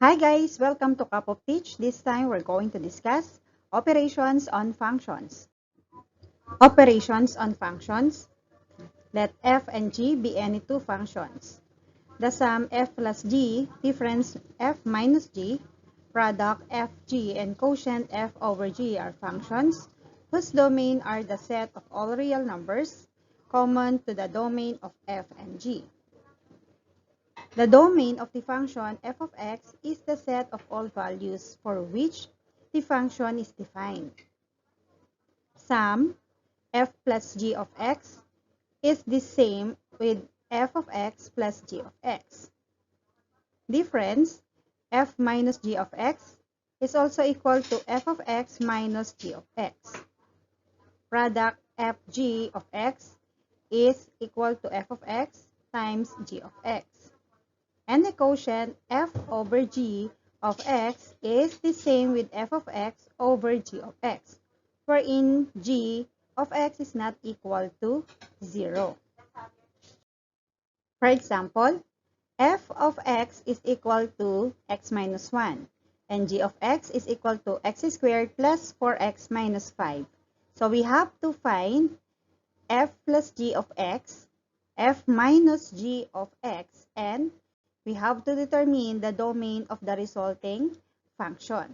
Hi guys, welcome to Cup of Teach. This time we're going to discuss operations on functions. Operations on functions. Let f and g be any two functions. The sum f plus g, difference f minus g, product f g, and quotient f over g are functions whose domain are the set of all real numbers common to the domain of f and g. The domain of the function f of x is the set of all values for which the function is defined. Sum f plus g of x is the same with f of x plus g of x. Difference f minus g of x is also equal to f of x minus g of x. Product fg of x is equal to f of x times g of x. And the quotient f over g of x is the same with f of x over g of x, wherein g of x is not equal to 0. For example, f of x is equal to x minus 1, and g of x is equal to x squared plus 4x minus 5. So we have to find f plus g of x, f minus g of x, and we have to determine the domain of the resulting function.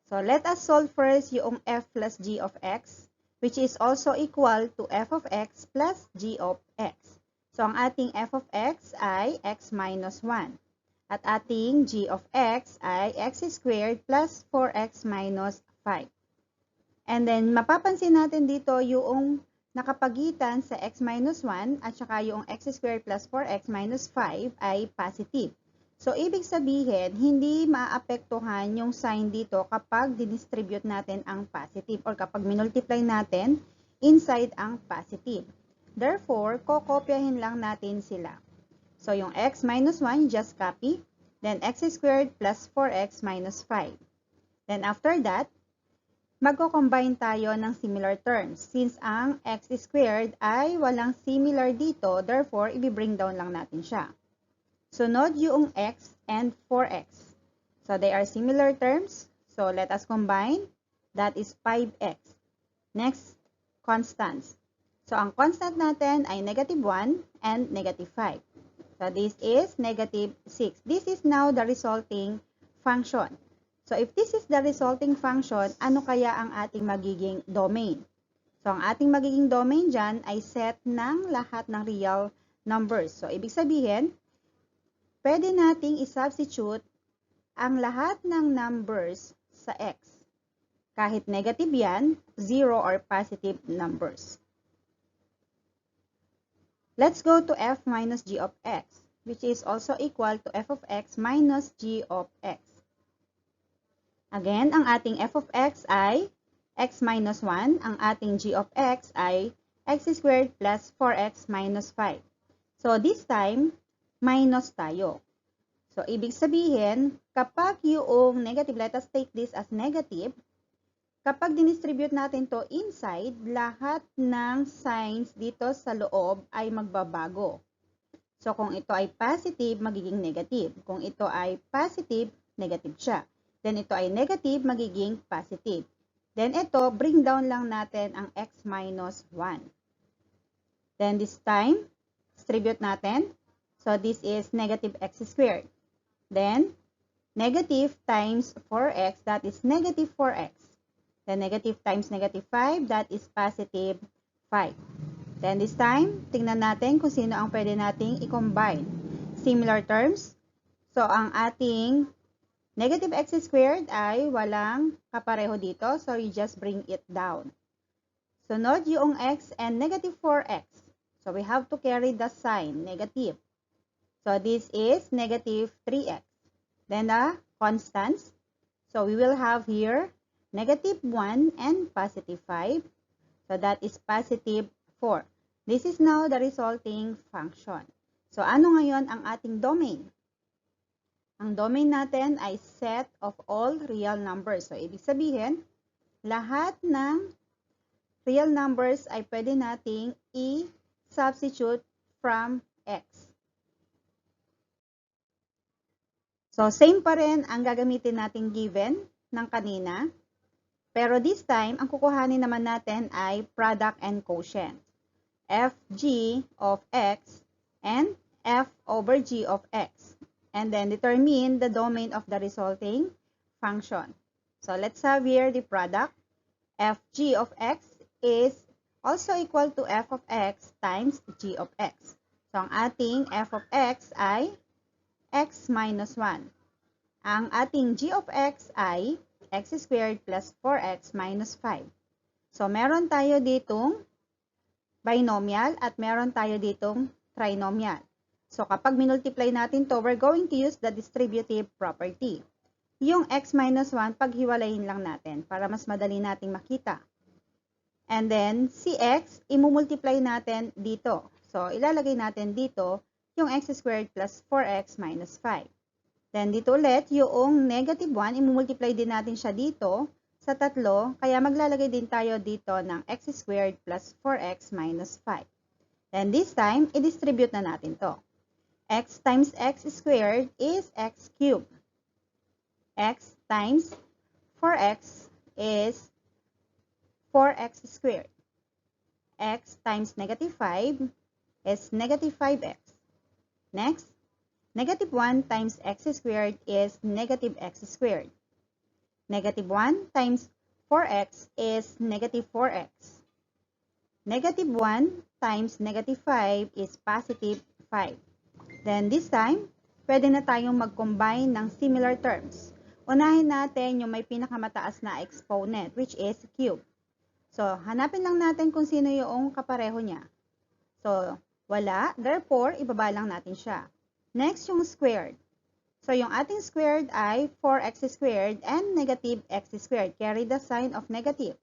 So let us solve first yung f plus g of x, which is also equal to f of x plus g of x. So ang ating f of x ay x minus 1. At ating g of x ay x squared plus 4x minus 5. And then mapapansin natin dito yung nakapagitan sa x minus 1 at saka yung x squared plus 4x minus 5 ay positive. So, ibig sabihin, hindi maapektuhan yung sign dito kapag dinistribute natin ang positive or kapag minultiply natin inside ang positive. Therefore, kokopyahin lang natin sila. So, yung x minus 1, just copy. Then, x squared plus 4x minus 5. Then, after that, magko-combine tayo ng similar terms. Since ang x squared ay walang similar dito, therefore, i-bring down lang natin siya. Sunod yung x and 4x. So, they are similar terms. So, let us combine. That is 5x. Next, constants. So, ang constant natin ay negative 1 and negative 5. So, this is negative 6. This is now the resulting function. So, if this is the resulting function, ano kaya ang ating magiging domain? So, ang ating magiging domain dyan ay set ng lahat ng real numbers. So, ibig sabihin, pwede nating i-substitute ang lahat ng numbers sa x. Kahit negative yan, 0 or positive numbers. Let's go to f minus g of x, which is also equal to f of x minus g of x. Again, ang ating f of x ay x minus 1. Ang ating g of x ay x squared plus 4x minus 5. So, this time, minus tayo. So, ibig sabihin, kapag yung negative, let us take this as negative, kapag dinistribute natin to inside, lahat ng signs dito sa loob ay magbabago. So, kung ito ay positive, magiging negative. Kung ito ay positive, negative siya. Then, ito ay negative, magiging positive. Then, ito, bring down lang natin ang x minus 1. Then, this time, distribute natin. So, this is negative x squared. Then, negative times 4x, that is negative 4x. Then, negative times negative 5, that is positive 5. Then, this time, tingnan natin kung sino ang pwede nating i-combine. Similar terms. So, ang ating negative x squared ay walang kapareho dito. So, you just bring it down. Sunod yung x and negative 4x. So, we have to carry the sign, negative. So, this is negative 3x. Then, the constants. So, we will have here negative 1 and positive 5. So, that is positive 4. This is now the resulting function. So, ano ngayon ang ating domain? Ang domain natin ay set of all real numbers. So, ibig sabihin, lahat ng real numbers ay pwede nating i-substitute from x. So, same pa rin ang gagamitin nating given ng kanina. Pero this time, ang kukuhanin naman natin ay product and quotient. Fg of x and f over g of x. And then determine the domain of the resulting function. So, let's have here the product. Fg of x is also equal to f of x times g of x. So, ang ating f of x ay x minus 1. Ang ating g of x ay x squared plus 4x minus 5. So, meron tayo ditong binomial at meron tayo ditong trinomial. So, kapag minultiply natin to, we're going to use the distributive property. Yung x minus 1, paghiwalayin lang natin para mas madali nating makita. And then, si x, imumultiply natin dito. So, ilalagay natin dito yung x squared plus 4x minus 5. Then, dito ulit, yung negative 1, imumultiply din natin siya dito sa 3, kaya maglalagay din tayo dito ng x squared plus 4x minus 5. Then, this time, i-distribute na natin to. X times x squared is x cubed. X times 4x is 4x squared. X times negative 5 is negative 5x. Next, negative 1 times x squared is negative x squared. Negative 1 times 4x is negative 4x. Negative 1 times negative 5 is positive 5. Then this time, pwede na tayong mag-combine ng similar terms. Unahin natin yung may pinakamataas na exponent, which is cube. So, hanapin lang natin kung sino yung kapareho niya. So, wala. Therefore, ibaba lang natin siya. Next, yung squared. So, yung ating squared ay 4x squared and negative x squared. Carry the sign of negative.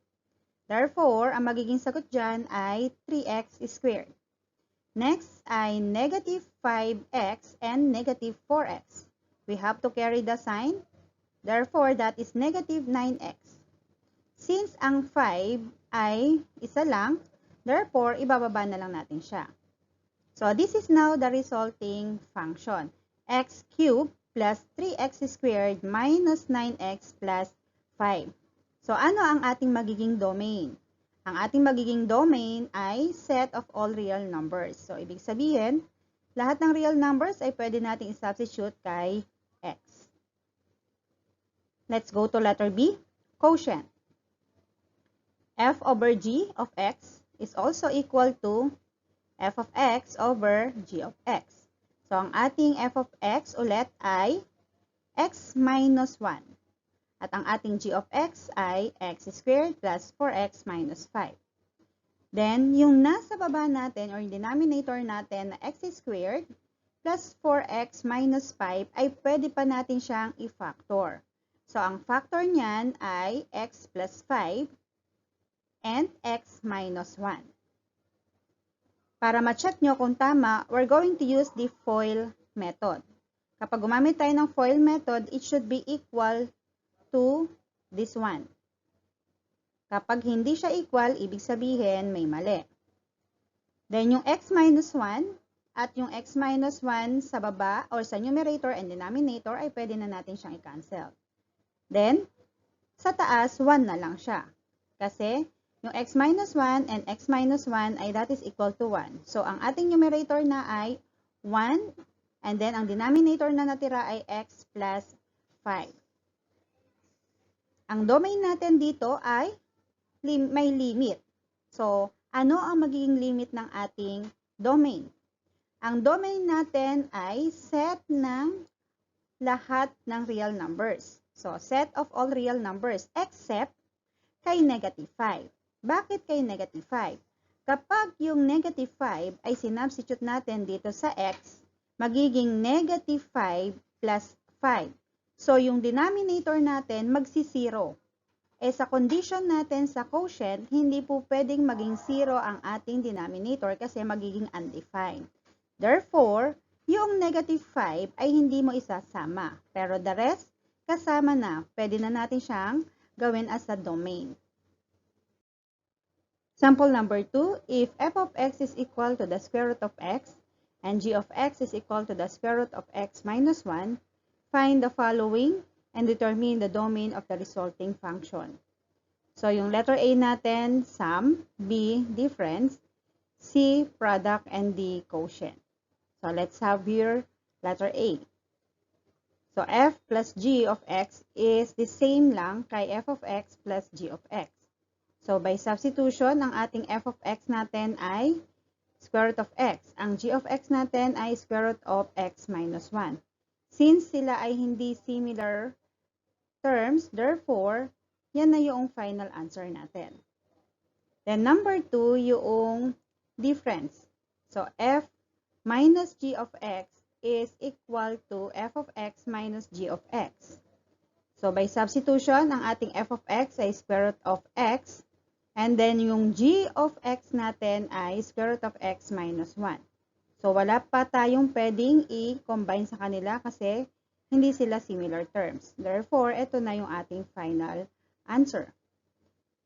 Therefore, ang magiging sagot dyan ay 3x squared. Next ay negative 5x and negative 4x. We have to carry the sign. Therefore, that is negative 9x. Since ang 5 ay isa lang, therefore, ibababa na lang natin siya. So, this is now the resulting function. X cubed plus 3x squared minus 9x plus 5. So, ano ang ating magiging domain? Ang ating magiging domain ay set of all real numbers. So, ibig sabihin, lahat ng real numbers ay pwede nating i-substitute kay x. Let's go to letter B, quotient. F over g of x is also equal to f of x over g of x. So, ang ating f of x ulit ay x minus 1. At ang ating g of x ay x squared plus 4x minus 5. Then, yung nasa baba natin or denominator natin na x squared plus 4x minus 5 ay pwede pa natin siyang i-factor. So, ang factor niyan ay x plus 5 and x minus 1. Para ma-check nyo kung tama, we're going to use the FOIL method. Kapag gumamit tayo ng FOIL method, it should be equal to this one. Kapag hindi siya equal, ibig sabihin may mali. Then, yung x minus 1 at yung x minus 1 sa baba or sa numerator and denominator ay pwede na natin siyang i-cancel. Then, sa taas, 1 na lang siya. Kasi, yung x minus 1 and x minus 1 ay that is equal to 1. So, ang ating numerator na ay 1 and then ang denominator na natira ay x plus 5. Ang domain natin dito ay may limit. So, ano ang magiging limit ng ating domain? Ang domain natin ay set ng lahat ng real numbers. So, set of all real numbers except kay negative 5. Bakit kay negative 5? Kapag yung negative 5 ay sinubstitute natin dito sa x, magiging negative 5 plus 5. So, yung denominator natin magsi-0. Sa condition natin sa quotient, hindi po pwedeng maging 0 ang ating denominator kasi magiging undefined. Therefore, yung negative 5 ay hindi mo isasama. Pero the rest, kasama na. Pwede na natin siyang gawin as a domain. Sample number 2, if f of x is equal to the square root of x and g of x is equal to the square root of x minus 1, find the following and determine the domain of the resulting function. So, yung letter A natin, sum, B, difference, C, product, and D, quotient. So, let's have here letter A. So, f plus g of x is the same lang kay f of x plus g of x. So, by substitution, ang ating f of x natin ay square root of x. Ang g of x natin ay square root of x minus 1. Since sila ay hindi similar terms, therefore, yan na yung final answer natin. Then, number 2, yung difference. So, f minus g of x is equal to f of x minus g of x. So, by substitution, ang ating f of x ay square root of x. And then, yung g of x natin ay square root of x minus 1. So, wala pa tayong pwedeng i-combine sa kanila kasi hindi sila similar terms. Therefore, ito na yung ating final answer.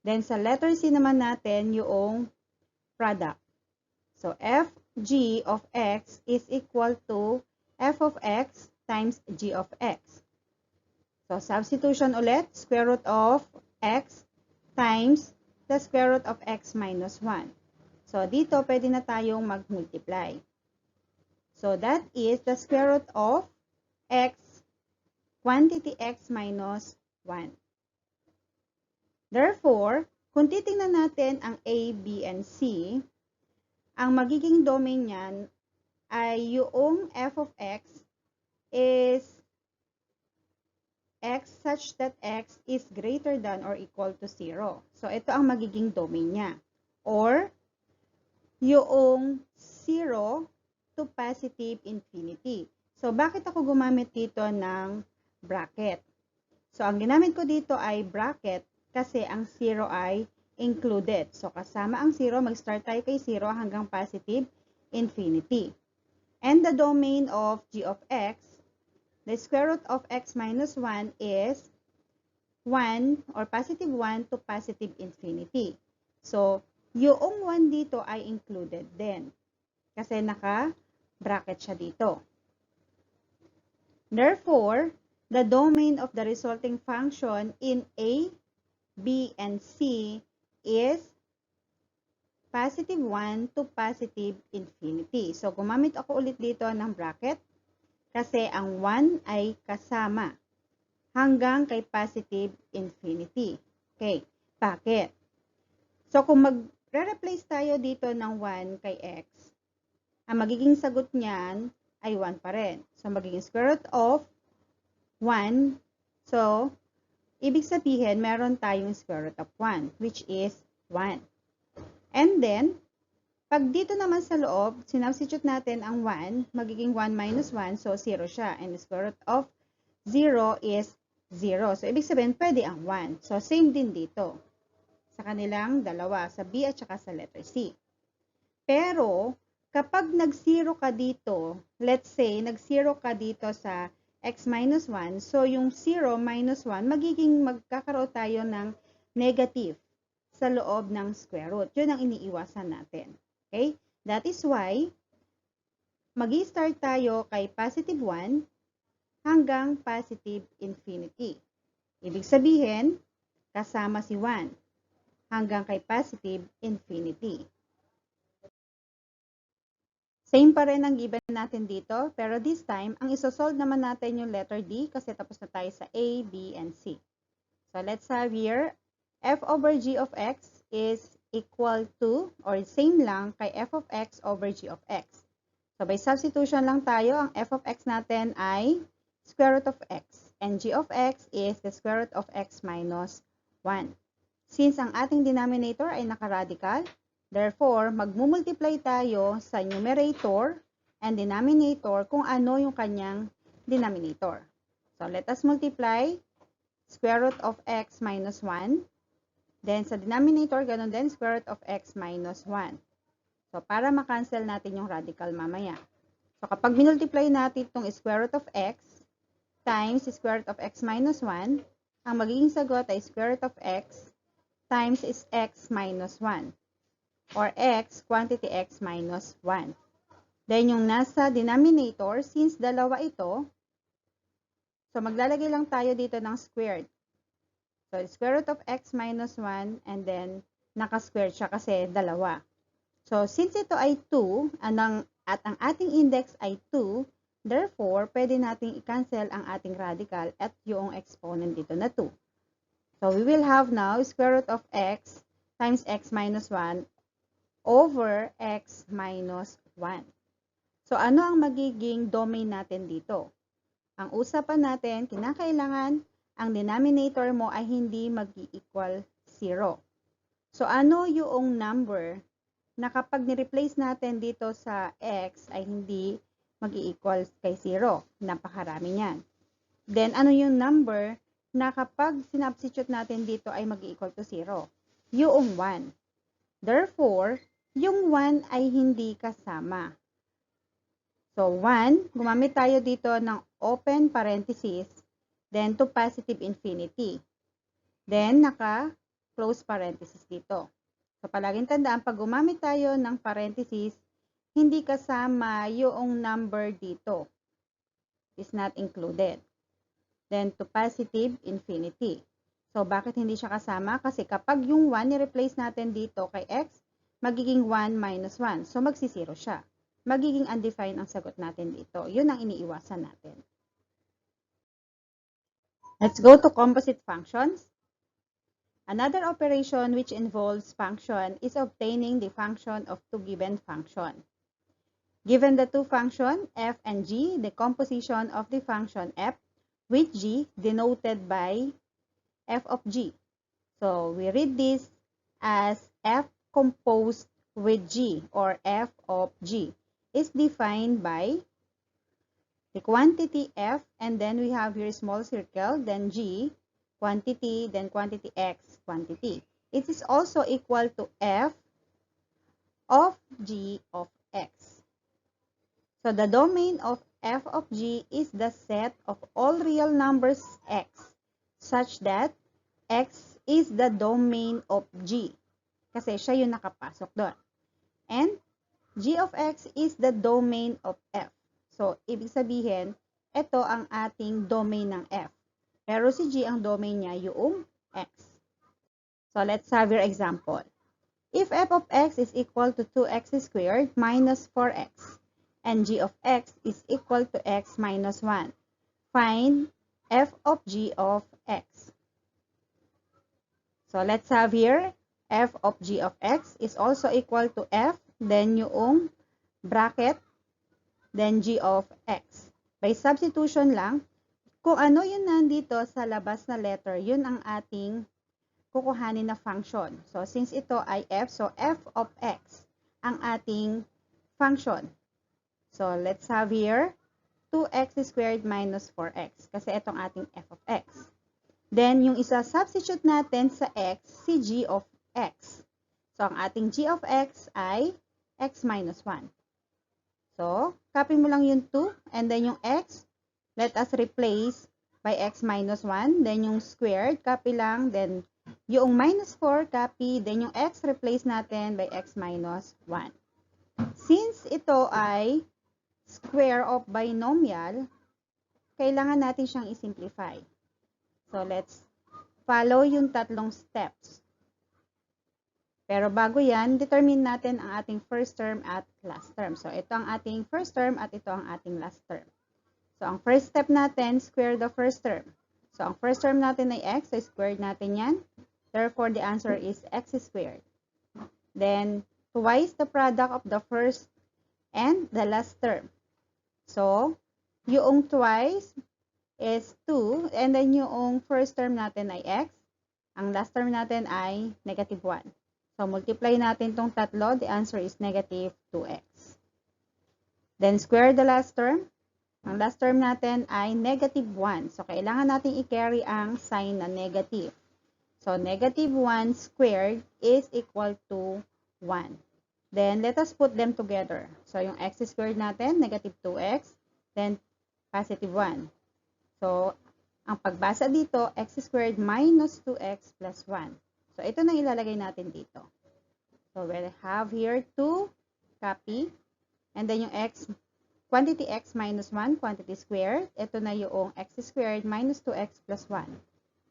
Then, sa letter C naman natin, yung product. So, fg of x is equal to f of x times g of x. So, substitution ulit, square root of x times the square root of x minus 1. So, dito pwede na tayong mag-multiply. So, that is the square root of x, quantity x minus 1. Therefore, kung titingnan natin ang A, B, and C, ang magiging domain niyan ay yung f of x is x such that x is greater than or equal to 0. So, ito ang magiging domain niya. Or, yung 0 to positive infinity. So, bakit ako gumamit dito ng bracket? So, ang ginamit ko dito ay bracket kasi ang 0 ay included. So, kasama ang 0, mag-start tayo kay 0 hanggang positive infinity. And the domain of g of x, the square root of x minus 1 is 1 or positive 1 to positive infinity. So, yung 1 dito ay included din. Kasi naka-bracket siya dito. Therefore, the domain of the resulting function in A, B, and C is positive 1 to positive infinity. So, gumamit ako ulit dito ng bracket kasi ang 1 ay kasama hanggang kay positive infinity. Okay, bakit? So, kung magre-replace tayo dito ng 1 kay x, ang magiging sagot niyan ay 1 pa rin. So, magiging square root of 1. So, ibig sabihin, meron tayong square root of 1, which is 1. And then, pag dito naman sa loob, sinubstitute natin ang 1, magiging 1 minus 1, so 0 siya. And the square root of 0 is 0. So, ibig sabihin, pwede ang 1. So, same din dito sa kanilang dalawa, sa B at saka sa letter C. Pero, kapag nag-0 ka dito, let's say, nag-0 ka dito sa x minus 1, so yung 0 minus 1, magkakaroon tayo ng negative sa loob ng square root. Yun ang iniiwasan natin. Okay? That is why, mag-start tayo kay positive 1 hanggang positive infinity. Ibig sabihin, kasama si 1 hanggang kay positive infinity. Same pa rin ang given natin dito, pero this time, ang isosolve naman natin yung letter D kasi tapos na tayo sa A, B, and C. So, let's have here, f over g of x is equal to, or same lang kay f of x over g of x. So, by substitution lang tayo, ang f of x natin ay square root of x. And g of x is the square root of x minus 1. Since ang ating denominator ay nakaradical, therefore, magmumultiply tayo sa numerator and denominator kung ano yung kanyang denominator. So, let us multiply square root of x minus 1. Then, sa denominator, ganun din, square root of x minus 1. So, para makancel natin yung radical mamaya. So, kapag minultiply natin itong square root of x times square root of x minus 1, ang magiging sagot ay square root of x times is x minus 1. Or x, quantity x minus 1. Then, yung nasa denominator, since dalawa ito, So, maglalagay lang tayo dito ng squared. So, square root of x minus 1 and then naka-squared siya kasi dalawa. So, since ito ay 2 at ang ating index ay 2, therefore, pwede nating i-cancel ang ating radical at yung exponent dito na 2. So, we will have now square root of x times x minus 1 over x minus 1. So, ano ang magiging domain natin dito? Ang usapan natin, kinakailangan ang denominator mo ay hindi mag-equal 0. So, ano yung number na kapag ni-replace natin dito sa x ay hindi mag-equal kay 0? Napakarami niyan. Then, ano yung number na kapag sinubstitute natin dito ay mag-equal to 0? Yung 1. Therefore, yung 1 ay hindi kasama. So, 1, gumamit tayo dito ng open parenthesis, then to positive infinity. Then, naka-close parenthesis dito. So, palaging tandaan, pag gumamit tayo ng parenthesis, hindi kasama yung number dito. Is not included. Then, to positive infinity. So, bakit hindi siya kasama? Kasi kapag yung 1, i-replace natin dito kay x, magiging 1 minus 1. So, magsi-0 siya. Magiging undefined ang sagot natin dito. Yun ang iniiwasan natin. Let's go to composite functions. Another operation which involves function is obtaining the function of two given function. Given the two functions, f and g, the composition of the function f with g denoted by f of g. So, we read this as f composed with g or f of g is defined by the quantity f and then we have here a small circle, then g, quantity, then quantity x, quantity. It is also equal to f of g of x. So, the domain of f of g is the set of all real numbers x, such that x is the domain of g. Kasi siya yung nakapasok doon. And g of x is the domain of f. So, ibig sabihin, ito ang ating domain ng f. Pero si g, ang domain niya yung x. So, let's have your example. If f of x is equal to 2x squared minus 4x, and g of x is equal to x minus 1, find f of g of x. So, let's have here, f of g of x is also equal to f, then yung bracket, then g of x. By substitution lang, kung ano yun nandito sa labas na letter, yun ang ating kukuhanin na function. So, since ito ay f, so f of x ang ating function. So, let's have here 2x squared minus 4x kasi itong ating f of x. Then, yung isa substitute natin sa x, si g of x. So, ang ating g of x ay x minus 1. So, copy mo lang yung 2 and then yung x, let us replace by x minus 1. Then yung squared, copy lang. Then yung minus 4, copy. Then yung x, replace natin by x minus 1. Since ito ay square of binomial, kailangan natin siyang i-simplify. So, let's follow yung tatlong steps. Pero bago yan, determine natin ang ating first term at last term. So, ito ang ating first term at ito ang ating last term. So, ang first step natin, square the first term. So, ang first term natin ay x, so squared natin yan. Therefore, the answer is x squared. Then, twice the product of the first and the last term. So, yung twice is 2, and then yung first term natin ay x. Ang last term natin ay negative 1. So, multiply natin tong tatlo. The answer is negative 2x. Then, square the last term. Ang last term natin ay negative 1. So, kailangan natin i-carry ang sign na negative. So, negative 1 squared is equal to 1. Then, let us put them together. So, yung x squared natin, negative 2x. Then, positive 1. So, ang pagbasa dito, x squared minus 2x plus 1. So, ito na ilalagay natin dito. So, we'll have here 2, copy. And then yung x quantity x minus 1, quantity squared. Ito na yung x squared minus 2x plus 1.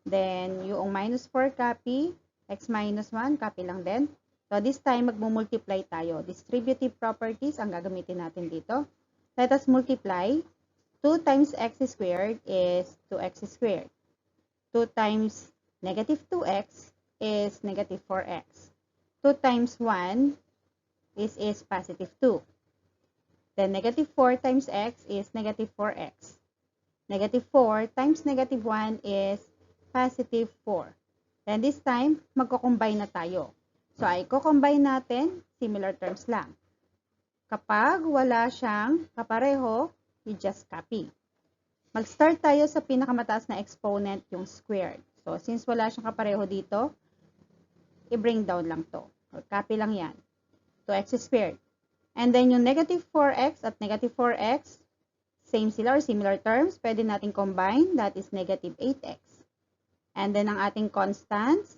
Then, yung minus 4 copy, x minus 1, copy lang din. So, this time, magmumultiply tayo. Distributive properties ang gagamitin natin dito. Let us multiply. 2 times x squared is 2x squared. 2 times negative 2x is negative 4x. 2 times 1 is positive 2. Then, negative 4 times x is negative 4x. Negative 4 times negative 1 is positive 4. Then, this time, magko-combine na tayo. So, ay ko-combine natin, similar terms lang. Kapag wala siyang kapareho, you just copy. Mag-start tayo sa pinakamataas na exponent, yung squared. So, since wala siyang kapareho dito, i-bring down lang to. Or copy lang yan. 2x squared. And then, yung negative 4x at negative 4x, same sila or similar terms, pwede natin combine. That is negative 8x. And then, ang ating constants,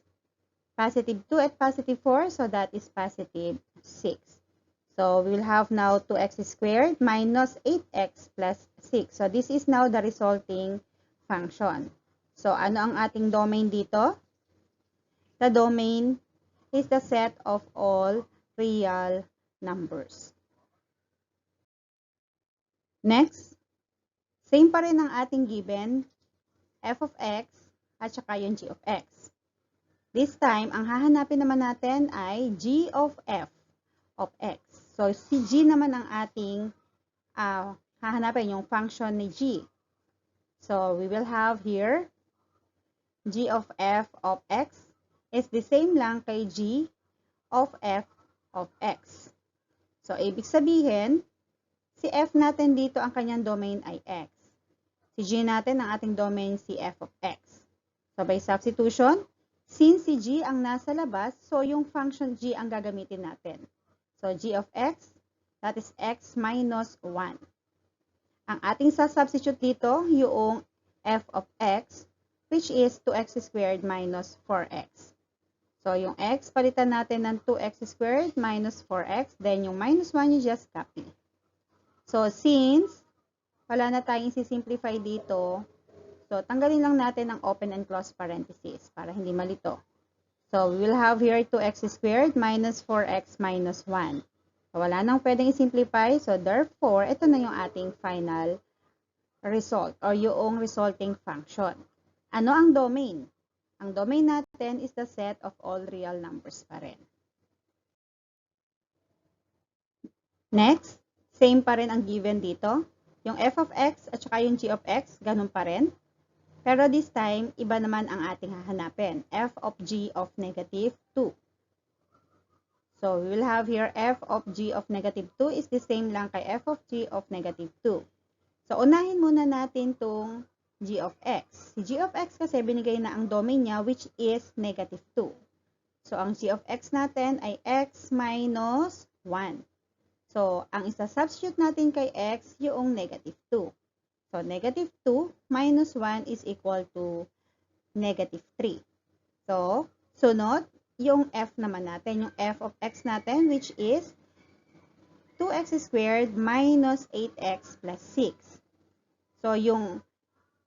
positive 2 at positive 4, so that is positive 6. So, we will have now 2x squared minus 8x plus 6. So, this is now the resulting function. So, ano ang ating domain dito? The domain is the set of all real numbers. Next, same pa rin ang ating given, f of x at saka yung g of x. This time, ang hahanapin naman natin ay g of f of x. So, si g naman ang ating hahanapin, yung function ni g. So, we will have here g of f of x is the same lang kay g of f of x. So, ibig sabihin, si f natin dito ang kanyang domain ay x. Si g natin ang ating domain si f of x. So, by substitution, since si g ang nasa labas, so yung function g ang gagamitin natin. So, g of x, that is x minus 1. Ang ating substitute dito, yung f of x, which is 2x squared minus 4x. So, yung x, palitan natin ng 2x squared minus 4x, then yung minus 1, you just copy. So, since wala na tayong simplify dito, so, tanggalin lang natin ang open and close parenthesis para hindi malito. So, we will have here 2x squared minus 4x minus 1. So, wala nang pwedeng i-simplify. So, therefore, ito na yung ating final result or yung resulting function. Ano ang domain? Ang domain natin is the set of all real numbers pa rin. Next, same pa rin ang given dito. Yung f of x at saka yung g of x, ganun pa rin. Pero this time, iba naman ang ating hahanapin. F of g of negative 2. So, we will have here f of g of negative 2 is the same lang kay f of g of negative 2. So, unahin muna natin tong g of x. Si g of x kasi binigay na ang domain niya which is negative 2. So, ang g of x natin ay x minus 1. So, ang isa-substitute natin kay x yung negative 2. So, negative 2 minus 1 is equal to negative 3. So, sunod, yung f naman natin, yung f of x natin, which is 2x squared minus 8x plus 6. So, yung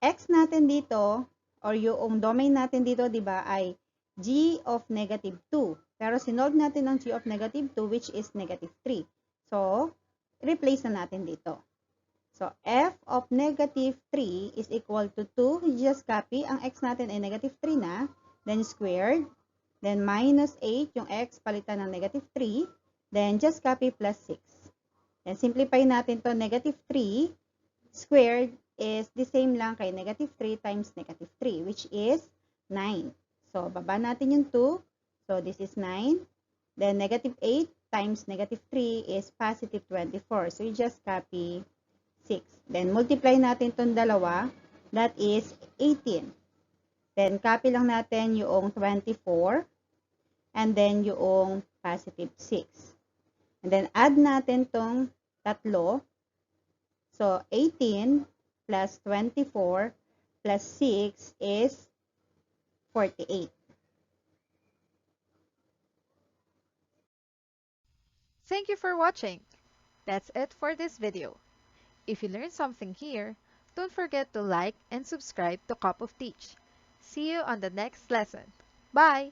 x natin dito, or yung domain natin dito, di ba, ay g of negative 2. Pero sinolve natin ang g of negative 2, which is negative 3. So, replace na natin dito. So, f of negative 3 is equal to 2. Just copy. Ang x natin ay negative 3 na. Then, squared. Then, minus 8. Yung x, palitan ng negative 3. Then, just copy plus 6. Then, simplify natin to negative 3. Squared is the same lang kay negative 3 times negative 3, which is 9. So, baba natin yung 2. So, this is 9. Then, negative 8 times negative 3 is positive 24. So, you just copy 6. Then, multiply natin itong dalawa. That is 18. Then, copy lang natin yung 24. And then, yung positive 6. And then, add natin itong tatlo. So, 18 plus 24 plus 6 is 48. Thank you for watching. That's it for this video. If you learned something here, don't forget to like and subscribe to Cup of Teach. See you on the next lesson. Bye!